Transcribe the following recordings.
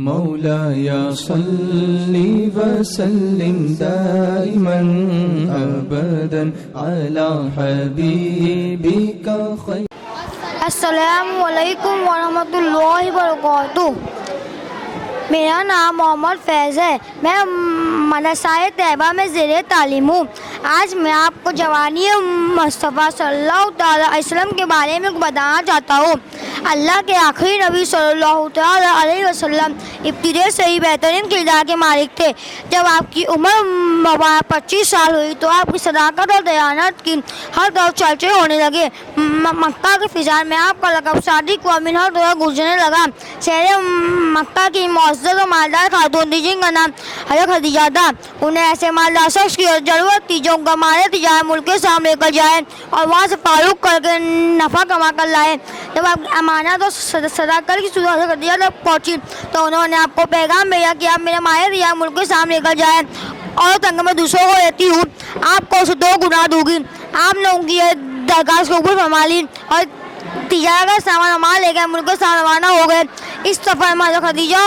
مولاي صل وسلم دائما ابدا على حبيبك خير. السلام علیکم ورحمۃ اللہ وبرکاتہ. میرا نام محمد فیض ہے. میں مدرسہ طیبہ میں زیر تعلیم ہوں. آج میں آپ کو جوانی مصطفیٰ صلی اللہ تعالیٰ علیہ وسلم کے بارے میں بتانا چاہتا ہوں. اللہ کے آخری نبی صلی اللہ تعالیٰ علیہ وسلم ابتداء سے ہی بہترین کردار کے مالک تھے. جب آپ کی عمر مبارک 25 سال ہوئی تو آپ کی صداقت اور دیانت کی ہر طرف چرچے ہونے لگے. مکہ کے فضا میں آپ کا لقب صادق و امین ہر طرف گزرنے لگا. شہر مکہ کی معزز و مالدار خاتون تھی جن کا نام حضرت خدیجہ تھا. انہیں ایسے مالدار شخص کی ضرورت تھی جو گمانے تجارت ملک کے سامنے لے کر جائے اور وہاں سے فاروق کر کے نفع کما کر لائے. جب آپ امانت اور صداقت کی صورت خدیجہ تک پہنچی تو انہوں نے آپ کو پیغام بھیجا کہ آپ میرے ماہر تجارت ملک کے سامنے لے کر جائیں اور تنگ میں دوسروں کو دیتی ہوں, آپ کو اسے 2 گنا دوں گی. آپ نے ان کی درخواست کو قبول فرما لی اور تجارت کا سامان ہمارا لے کر ملک کے سامنے روانہ ہو گئے. اس سفر میں حضرت خدیجہ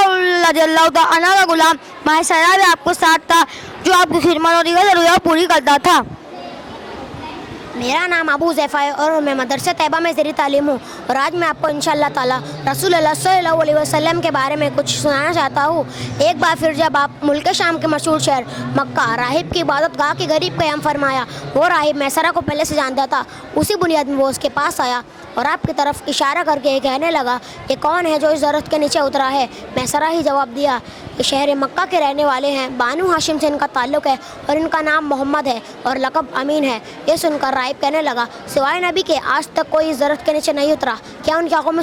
رضی اللہ تعالیٰ عنہا کا غلام ماہر بھی آپ کو ساتھ تھا جو آپ کی خدمت اور دیگر ضروریات پوری کرتا تھا. میرا نام ابو حذیفہ ہے اور میں مدرسہ طیبہ میں زیر تعلیم ہوں. اور آج میں آپ کو انشاءاللہ تعالی رسول اللہ صلی اللہ علیہ وسلم کے بارے میں کچھ سنانا چاہتا ہوں. ایک بار پھر جب آپ ملک شام کے مشہور شہر مکہ راہب کی عبادت گاہ کے غریب قیام فرمایا. وہ راہب میسرہ کو پہلے سے جانتا تھا. اسی بنیاد میں وہ اس کے پاس آیا اور آپ کی طرف اشارہ کر کے کہنے لگا, یہ کون ہے جو اس درخت کے نیچے اترا ہے؟ میسرہ ہی جواب دیا, یہ شہر مکہ کے رہنے والے ہیں. بانو ہاشم سے ان کا تعلق ہے اور ان کا نام محمد ہے اور لقب امین ہے. یہ سن کر راہب کہنے لگا, سوائے نبی کے آج تک کوئی اس درخت کے نیچے نہیں اترا. کیا ان کی آنکھوں میں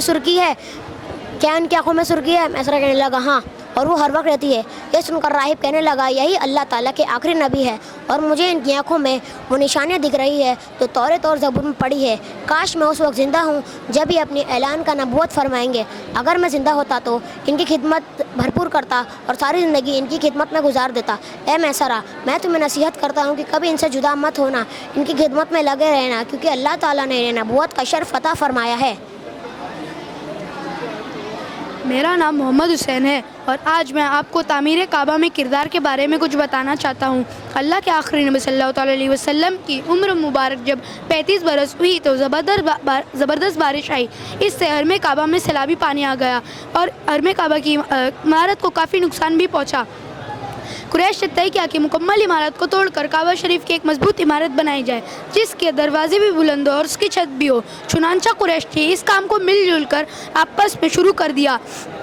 سرخی ہے؟ میسرہ کہنے لگا, ہاں, اور وہ ہر وقت رہتی ہے. یہ سن کر راہب کہنے لگا, یہی اللہ تعالیٰ کے آخری نبی ہے اور مجھے ان کی آنکھوں میں وہ نشانیاں دکھ رہی ہے تو توریت اور زبور میں پڑھی ہے. کاش میں اس وقت زندہ ہوں جب یہ اپنے اعلان کا نبوت فرمائیں گے. اگر میں زندہ ہوتا تو ان کی خدمت بھرپور کرتا اور ساری زندگی ان کی خدمت میں گزار دیتا. اے میسرہ, میں تمہیں نصیحت کرتا ہوں کہ کبھی ان سے جدا مت ہونا, ان کی خدمت میں لگے رہنا, کیونکہ اللہ تعالیٰ نے انہیں نبوت کا شرف عطا فرمایا ہے. میرا نام محمد حسین ہے اور آج میں آپ کو تعمیر کعبہ میں کردار کے بارے میں کچھ بتانا چاہتا ہوں. اللہ کے آخری نبی صلی اللہ تعالیٰ علیہ وسلم کی عمر مبارک جب 35 برس ہوئی تو زبردست بارش آئی. اس سے حرم کعبہ میں سیلابی پانی آ گیا اور حرم کعبہ کی عمارت کو کافی نقصان بھی پہنچا. قریش نے طے کیا کہ مکمل عمارت کو توڑ کر کعبہ شریف کی ایک مضبوط عمارت بنائی جائے جس کے دروازے بھی بلند ہو اور اس کی چھت بھی ہو. چنانچہ قریش نے اس کام کو مل جل کر آپس میں شروع کر دیا.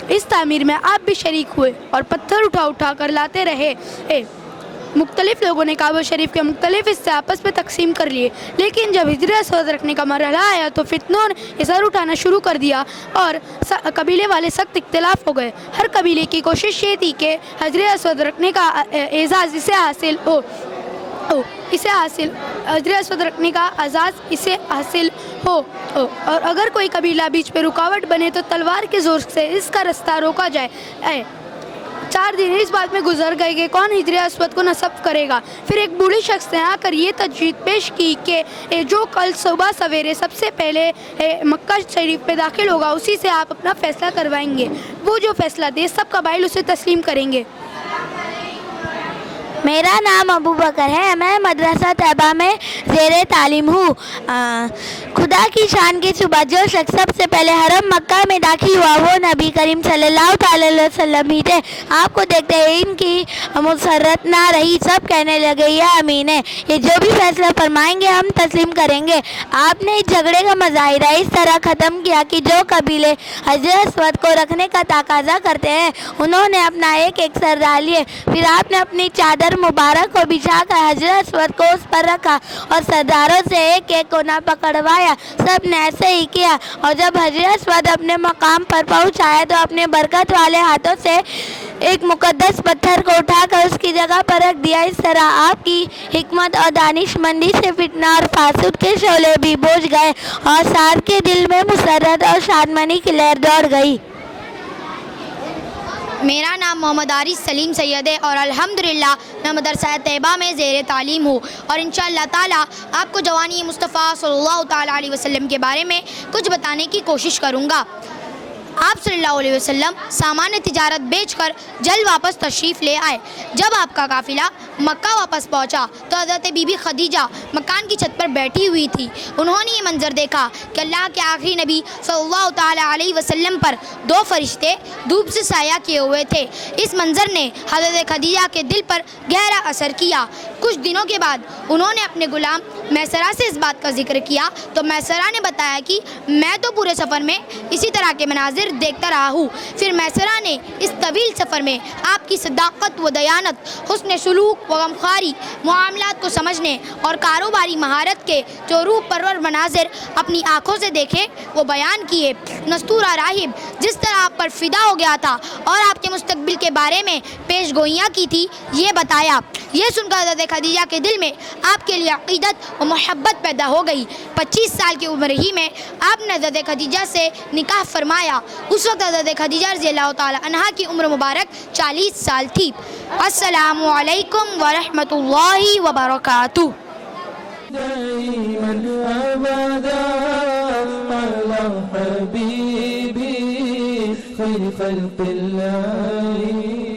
اس تعمیر میں آپ بھی شریک ہوئے اور پتھر اٹھا کر لاتے رہے. مختلف لوگوں نے کعبہ شریف کے مختلف حصے آپس میں تقسیم کر لیے, لیکن جب حجر اسود رکھنے کا مرحلہ آیا تو فتنوں نے سر اٹھانا شروع کر دیا اور قبیلے والے سخت اختلاف ہو گئے. ہر قبیلے کی کوشش یہ تھی کہ حجر اسود رکھنے کا اعزاز اسے حاصل ہو اور اگر کوئی قبیلہ بیچ پہ رکاوٹ بنے تو تلوار کے زور سے اس کا رستہ روکا جائے. 4 دن اس بات میں گزر گئے کہ کون حجر اسود کو نصب کرے گا. پھر ایک بوڑھی شخص نے آ کر یہ تجویز پیش کی کہ جو کل صبح سویرے سب سے پہلے مکہ شریف پہ داخل ہوگا اسی سے آپ اپنا فیصلہ کروائیں گے. وہ جو فیصلہ دے سب قبائل اسے تسلیم کریں گے. میرا نام ابو بکر ہے. میں مدرسہ طیبہ میں زیر تعلیم ہوں. خدا کی شان کی صبح جو شخص سب سے پہلے حرم مکہ میں داخل ہوا وہ نبی کریم صلی اللہ تعالی علیہ وسلم ہی تھے. آپ کو دیکھتے ہیں ان کی مسرت نہ رہی. سب کہنے لگے یہ امین ہے, یہ جو بھی فیصلہ فرمائیں گے ہم تسلیم کریں گے. آپ نے اس جھگڑے کا مظاہرہ اس طرح ختم کیا کہ جو قبیلے حجر اسود کو رکھنے کا تقاضا کرتے ہیں انہوں نے اپنا ایک سردار لیے. پھر آپ نے اپنی چادر مبارک کو بچھا کر حجر اسود کو اس پر رکھا اور سرداروں سے ایک کونا پکڑوایا. سب نے ایسے ہی کیا اور جب حجر اسود اپنے مقام پر پہنچایا تو اپنے برکت والے ہاتھوں سے ایک مقدس پتھر کو اٹھا کر اس کی جگہ پر رکھ دیا. اس طرح آپ کی حکمت اور دانش مندی سے فتنہ اور فاسد کے شعلے بھی بجھ گئے اور سعد کے دل میں مسرت اور شادمانی کی لہر دوڑ گئی. میرا نام محمد عارف سلیم سید ہے اور الحمدللہ میں مدرسہ طیبہ میں زیر تعلیم ہوں اور انشاءاللہ تعالیٰ آپ کو جوانی مصطفیٰ صلی اللہ تعالیٰ علیہ وسلم کے بارے میں کچھ بتانے کی کوشش کروں گا. آپ صلی اللہ علیہ وسلم سامان تجارت بیچ کر جلد واپس تشریف لے آئے۔ جب آپ کا قافلہ مکہ واپس پہنچا تو حضرت بی بی خدیجہ مکان کی چھت پر بیٹھی ہوئی تھی۔ انہوں نے یہ منظر دیکھا کہ اللہ کے آخری نبی صلی اللہ تعالیٰ علیہ وسلم پر 2 فرشتے دھوپ سے سایہ کیے ہوئے تھے۔ اس منظر نے حضرت خدیجہ کے دل پر گہرا اثر کیا۔ کچھ دنوں کے بعد انہوں نے اپنے غلام میسرہ سے اس بات کا ذکر کیا تو میسرہ نے بتایا کہ میں تو پورے سفر میں اسی طرح کے مناظر دیکھتا رہا ہوں۔ پھر میسرہ نے اس طویل سفر میں آپ کی صداقت و دیانت، حسن سلوک و غمخواری، معاملات کو سمجھنے اور کاروباری مہارت کے جو روح پرور مناظر اپنی آنکھوں سے دیکھے وہ بیان کیے۔ نستورہ راہب جس طرح آپ پر فدا ہو گیا تھا اور آپ کے مستقبل کے بارے میں پیش گوئیاں کی تھی یہ بتایا۔ یہ سن کر حضرت خدیجہ کے دل میں آپ کے لیے عقیدت و محبت پیدا ہو گئی۔ 25 سال کی عمر ہی میں آپ نے حضرت خدیجہ سے نکاح فرمایا۔ اس وقت حضرت خدیجہ رضی اللہ تعالی عنہا کی عمر مبارک 40 سال تھی۔ السلام علیکم ورحمۃ اللہ وبرکاتہ۔ دائما أبدا على حبيبي خير خلق الله